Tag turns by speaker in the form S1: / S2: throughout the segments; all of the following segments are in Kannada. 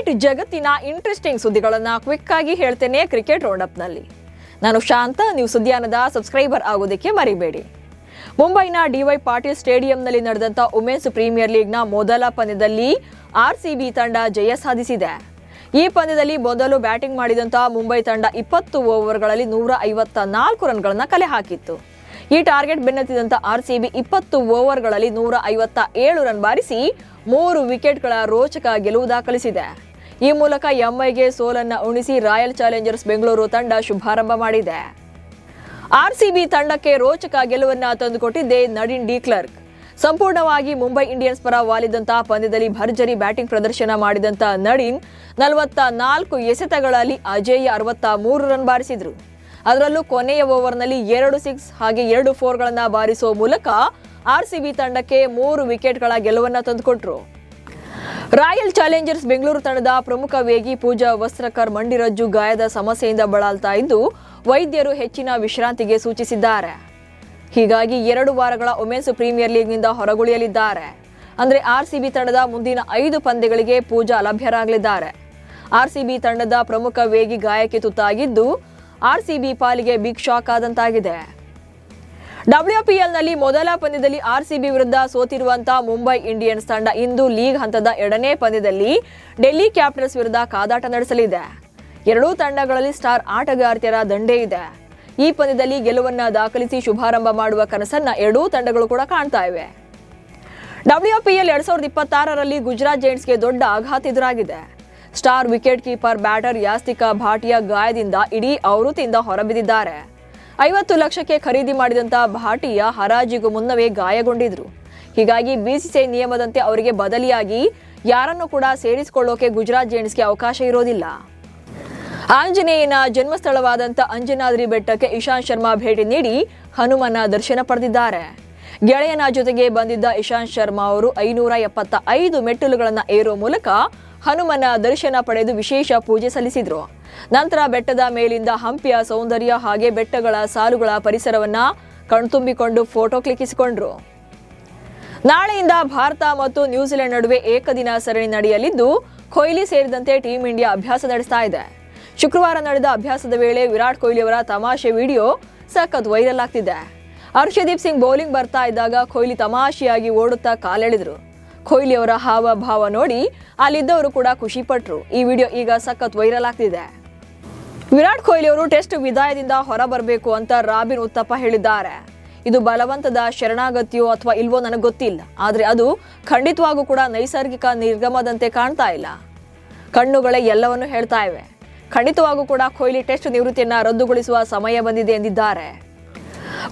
S1: ಕ್ರಿಕೆಟ್ ಜಗತ್ತಿನ ಇಂಟ್ರೆಸ್ಟಿಂಗ್ ಸುದ್ದಿಗಳನ್ನು ಕ್ವಿಕ್ ಆಗಿ ಹೇಳ್ತೇನೆ ಕ್ರಿಕೆಟ್ ರೌಂಡ್ ಅಪ್ ನಲ್ಲಿ. ನಾನು ಶಾಂತ. ನೀವು ಸುದ್ದಿಯಾನದ ಸಬ್ಸ್ಕ್ರೈಬರ್ ಆಗೋದಕ್ಕೆ ಮರಿಬೇಡಿ. ಮುಂಬೈನ ಡಿವೈ ಪಾಟೀಲ್ ಸ್ಟೇಡಿಯಂನಲ್ಲಿ ನಡೆದಂತ ವುಮೆನ್ಸ್ ಪ್ರೀಮಿಯರ್ ಲೀಗ್ನ ಮೊದಲ ಪಂದ್ಯದಲ್ಲಿ ಆರ್ಸಿಬಿ ತಂಡ ಜಯ ಸಾಧಿಸಿದೆ. ಈ ಪಂದ್ಯದಲ್ಲಿ ಮೊದಲು ಬ್ಯಾಟಿಂಗ್ ಮಾಡಿದಂತ ಮುಂಬೈ ತಂಡ 20 ಓವರ್ಗಳಲ್ಲಿ 154 ರನ್ಗಳನ್ನು ಕಲೆ ಹಾಕಿತ್ತು. ಈ ಟಾರ್ಗೆಟ್ ಬೆನ್ನತ್ತಿದಂತ ಆರ್ಸಿಬಿ 20 ಓವರ್ಗಳಲ್ಲಿ 157 ರನ್ ಬಾರಿಸಿ 3 ವಿಕೆಟ್ಗಳ ರೋಚಕ ಗೆಲುವು ದಾಖಲಿಸಿದೆ. ಈ ಮೂಲಕ ಎಂಐಗೆ ಸೋಲನ್ನ ಉಣಿಸಿ ರಾಯಲ್ ಚಾಲೆಂಜರ್ಸ್ ಬೆಂಗಳೂರು ತಂಡ ಶುಭಾರಂಭ ಮಾಡಿದೆ. ಆರ್ಸಿಬಿ ತಂಡಕ್ಕೆ ರೋಚಕ ಗೆಲುವನ್ನ ತಂದುಕೊಟ್ಟಿದ್ದೆ ನಡಿನ್ ಡಿ ಕ್ಲರ್ಕ್. ಸಂಪೂರ್ಣವಾಗಿ ಮುಂಬೈ ಇಂಡಿಯನ್ಸ್ ಪರ ವಾಲಿದಂತಹ ಪಂದ್ಯದಲ್ಲಿ ಭರ್ಜರಿ ಬ್ಯಾಟಿಂಗ್ ಪ್ರದರ್ಶನ ಮಾಡಿದಂತ ನಡಿನ್ 44 ಎಸೆತಗಳಲ್ಲಿ ಅಜೇಯ 63 ರನ್ ಬಾರಿಸಿದ್ರು. ಅದರಲ್ಲೂ ಕೊನೆಯ ಓವರ್ನಲ್ಲಿ 2 6 ಹಾಗೆ 2 4ಗಳನ್ನ ಬಾರಿಸುವ ಮೂಲಕ ಆರ್ಸಿಬಿ ತಂಡಕ್ಕೆ 3 ವಿಕೆಟ್ಗಳ ಗೆಲುವನ್ನ ತಂದುಕೊಟ್ರು. ರಾಯಲ್ ಚಾಲೆಂಜರ್ಸ್ ಬೆಂಗಳೂರು ತಂಡದ ಪ್ರಮುಖ ವೇಗಿ ಪೂಜಾ ವಸ್ತ್ರಕರ್ ಮಂಡಿರಜ್ಜು ಗಾಯದ ಸಮಸ್ಯೆಯಿಂದ ಬಳಲ್ತಾ ಇದ್ದು ವೈದ್ಯರು ಹೆಚ್ಚಿನ ವಿಶ್ರಾಂತಿಗೆ ಸೂಚಿಸಿದ್ದಾರೆ. ಹೀಗಾಗಿ 2 ವಾರಗಳ ವುಮೆನ್ಸ್ ಪ್ರೀಮಿಯರ್ ಲೀಗ್ನಿಂದ ಹೊರಗುಳಿಯಲಿದ್ದಾರೆ. ಅಂದ್ರೆ ಆರ್ಸಿಬಿ ತಂಡದ ಮುಂದಿನ 5 ಪಂದ್ಯಗಳಿಗೆ ಪೂಜಾ ಲಭ್ಯರಾಗಲಿದ್ದಾರೆ. ಆರ್ಸಿಬಿ ತಂಡದ ಪ್ರಮುಖ ವೇಗಿ ಗಾಯಕ್ಕೆ ತುತ್ತಾಗಿದ್ದು ಆರ್ಸಿಬಿ ಪಾಲಿಗೆ ಬಿಗ್ ಶಾಕ್ ಆದಂತಾಗಿದೆ. WPLನಲ್ಲಿ ಮೊದಲ ಪಂದ್ಯದಲ್ಲಿ ಆರ್ಸಿಬಿ ವಿರುದ್ಧ ಸೋತಿರುವಂತಹ ಮುಂಬೈ ಇಂಡಿಯನ್ಸ್ ತಂಡ ಇಂದು ಲೀಗ್ ಹಂತದ 2ನೇ ಪಂದ್ಯದಲ್ಲಿ ಡೆಲ್ಲಿ ಕ್ಯಾಪಿಟಲ್ಸ್ ವಿರುದ್ಧ ಕಾದಾಟ ನಡೆಸಲಿದೆ. ಎರಡೂ ತಂಡಗಳಲ್ಲಿ ಸ್ಟಾರ್ ಆಟಗಾರ್ತಿಯರ ದಂಡೇ ಇದೆ. ಈ ಪಂದ್ಯದಲ್ಲಿ ಗೆಲುವನ್ನ ದಾಖಲಿಸಿ ಶುಭಾರಂಭ ಮಾಡುವ ಕನಸನ್ನ ಎರಡೂ ತಂಡಗಳು ಕೂಡ ಕಾಣ್ತಾ ಇವೆ. WPL 2026ರಲ್ಲಿ ಗುಜರಾತ್ ಜೈಂಟ್ಸ್ಗೆ ದೊಡ್ಡ ಆಘಾತ ಎದುರಾಗಿದೆ. Star wicket keeper batter Yastika Bhatia ಗಾಯದಿಂದ ಇಡೀ ಆವೃತ್ತಿಯಿಂದ ಹೊರಬಿದ್ದಿದ್ದಾರೆ. 50 ಲಕ್ಷಕ್ಕೆ ಖರೀದಿ ಮಾಡಿದಂತ ಭಾಟಿಯಾ ಹರಾಜಿಗೂ ಮುನ್ನವೇ ಗಾಯಗೊಂಡಿದ್ರು. ಹೀಗಾಗಿ ಬಿಸಿಸಿಐ ನಿಯಮದಂತೆ ಅವರಿಗೆ ಬದಲಿಯಾಗಿ ಯಾರನ್ನು ಕೂಡ ಸೇರಿಸಿಕೊಳ್ಳೋಕೆ ಗುಜರಾತ್ ಜೈಂಟ್ಸ್ಗೆ ಅವಕಾಶ ಇರೋದಿಲ್ಲ. ಆಂಜನೇಯನ ಜನ್ಮಸ್ಥಳವಾದಂಥ ಅಂಜನಾದ್ರಿ ಬೆಟ್ಟಕ್ಕೆ ಇಶಾಂತ್ ಶರ್ಮಾ ಭೇಟಿ ನೀಡಿ ಹನುಮನ ದರ್ಶನ ಪಡೆದಿದ್ದಾರೆ. ಗೆಳೆಯನ ಜೊತೆಗೆ ಬಂದಿದ್ದ ಇಶಾಂತ್ ಶರ್ಮಾ ಅವರು 575 ಮೆಟ್ಟಿಲುಗಳನ್ನು ಏರುವ ಮೂಲಕ ಹನುಮನ ದರ್ಶನ ಪಡೆದು ವಿಶೇಷ ಪೂಜೆ ಸಲ್ಲಿಸಿದ್ರು. ನಂತರ ಬೆಟ್ಟದ ಮೇಲಿಂದ ಹಂಪಿಯ ಸೌಂದರ್ಯ ಹಾಗೆ ಬೆಟ್ಟಗಳ ಸಾಲುಗಳ ಪರಿಸರವನ್ನ ಕಣ್ತುಂಬಿಕೊಂಡು ಫೋಟೋ ಕ್ಲಿಕ್ಕಿಸಿಕೊಂಡ್ರು. ನಾಳೆಯಿಂದ ಭಾರತ ಮತ್ತು ನ್ಯೂಜಿಲೆಂಡ್ ನಡುವೆ ಏಕದಿನ ಸರಣಿ ನಡೆಯಲಿದ್ದು ಕೊಹ್ಲಿ ಸೇರಿದಂತೆ ಟೀಂ ಇಂಡಿಯಾ ಅಭ್ಯಾಸ ನಡೆಸ್ತಾ ಇದೆ. ಶುಕ್ರವಾರ ನಡೆದ ಅಭ್ಯಾಸದ ವೇಳೆ ವಿರಾಟ್ ಕೊಹ್ಲಿ ಅವರ ತಮಾಷೆ ವಿಡಿಯೋ ಸಖತ್ ವೈರಲ್ ಆಗ್ತಿದೆ. ಹರ್ಷದೀಪ್ ಸಿಂಗ್ ಬೌಲಿಂಗ್ ಬರ್ತಾ ಇದ್ದಾಗ ಕೊಹ್ಲಿ ತಮಾಷೆಯಾಗಿ ಓಡುತ್ತಾ ಕಾಲೆಳೆದ್ರು. ಕೊಹ್ಲಿ ಅವರ ಹಾವಭಾವ ನೋಡಿ ಅಲ್ಲಿದ್ದವರು ಕೂಡ ಖುಷಿ ಪಟ್ರು. ಈ ವಿಡಿಯೋ ಈಗ ಸಖತ್ ವೈರಲ್ ಆಗ್ತಿದೆ. ವಿರಾಟ್ ಕೊಹ್ಲಿ ಅವರು ಟೆಸ್ಟ್ ವಿದಾಯದಿಂದ ಹೊರ ಬರಬೇಕು ಅಂತ ರಾಬಿನ್ ಉತ್ತಪ್ಪ ಹೇಳಿದ್ದಾರೆ. ಇದು ಬಲವಂತದ ಶರಣಾಗತಿಯೋ ಅಥವಾ ಇಲ್ವೋ ನನಗೆ ಗೊತ್ತಿಲ್ಲ, ಆದ್ರೆ ಅದು ಖಂಡಿತವಾಗೂ ಕೂಡ ನೈಸರ್ಗಿಕ ನಿರ್ಗಮದಂತೆ ಕಾಣ್ತಾ ಇಲ್ಲ. ಕಣ್ಣುಗಳೇ ಎಲ್ಲವನ್ನೂ ಹೇಳ್ತಾ ಇವೆ. ಖಂಡಿತವಾಗೂ ಕೂಡ ಕೊಹ್ಲಿ ಟೆಸ್ಟ್ ನಿವೃತ್ತಿಯನ್ನ ರದ್ದುಗೊಳಿಸುವ ಸಮಯ ಬಂದಿದೆ ಎಂದಿದ್ದಾರೆ.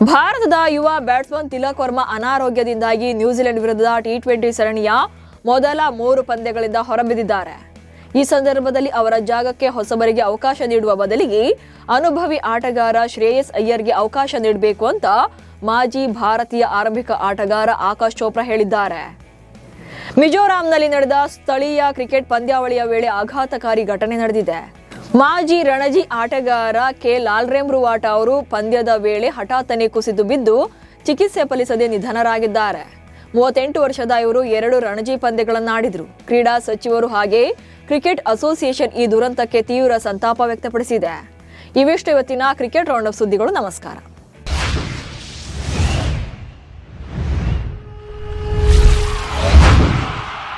S1: ಭಾರತದ ಯುವ ಬ್ಯಾಟ್ಸ್ಮನ್ ತಿಲಕ್ ವರ್ಮಾ ಅನಾರೋಗ್ಯದಿಂದಾಗಿ ನ್ಯೂಜಿಲೆಂಡ್ ವಿರುದ್ಧದ T20 ಸರಣಿಯ ಮೊದಲ 3 ಪಂದ್ಯಗಳಿಂದ ಹೊರಬಿದ್ದಿದ್ದಾರೆ. ಈ ಸಂದರ್ಭದಲ್ಲಿ ಅವರ ಜಾಗಕ್ಕೆ ಹೊಸಬರಿಗೆ ಅವಕಾಶ ನೀಡುವ ಬದಲಿಗೆ ಅನುಭವಿ ಆಟಗಾರ ಶ್ರೇಯಸ್ ಅಯ್ಯರ್ಗೆ ಅವಕಾಶ ನೀಡಬೇಕು ಅಂತ ಮಾಜಿ ಭಾರತೀಯ ಆರಂಭಿಕ ಆಟಗಾರ ಆಕಾಶ್ ಚೋಪ್ರಾ ಹೇಳಿದ್ದಾರೆ. ಮಿಜೋರಾಂನಲ್ಲಿ ನಡೆದ ಸ್ಥಳೀಯ ಕ್ರಿಕೆಟ್ ಪಂದ್ಯಾವಳಿಯ ವೇಳೆ ಆಘಾತಕಾರಿ ಘಟನೆ ನಡೆದಿದೆ. ಮಾಜಿ ರಣಜಿ ಆಟಗಾರ ಕೆ ಲಾಲ್ರೆಮ್ರುವಾಟ ಅವರು ಪಂದ್ಯದ ವೇಳೆ ಹಠಾತ್ತನೆ ಕುಸಿದು ಬಿದ್ದು ಚಿಕಿತ್ಸೆ ಫಲಿಸದೆ ನಿಧನರಾಗಿದ್ದಾರೆ. 38 ವರ್ಷದ ಇವರು 2 ರಣಜಿ ಪಂದ್ಯಗಳನ್ನಾಡಿದ್ರು. ಕ್ರೀಡಾ ಸಚಿವರು ಹಾಗೆ ಕ್ರಿಕೆಟ್ ಅಸೋಸಿಯೇಷನ್ ಈ ದುರಂತಕ್ಕೆ ತೀವ್ರ ಸಂತಾಪ ವ್ಯಕ್ತಪಡಿಸಿದೆ. ಇವಿಷ್ಟು ಇವತ್ತಿನ ಕ್ರಿಕೆಟ್ ರೌಂಡ್ ಅಪ್ ಸುದ್ದಿಗಳು. ನಮಸ್ಕಾರ.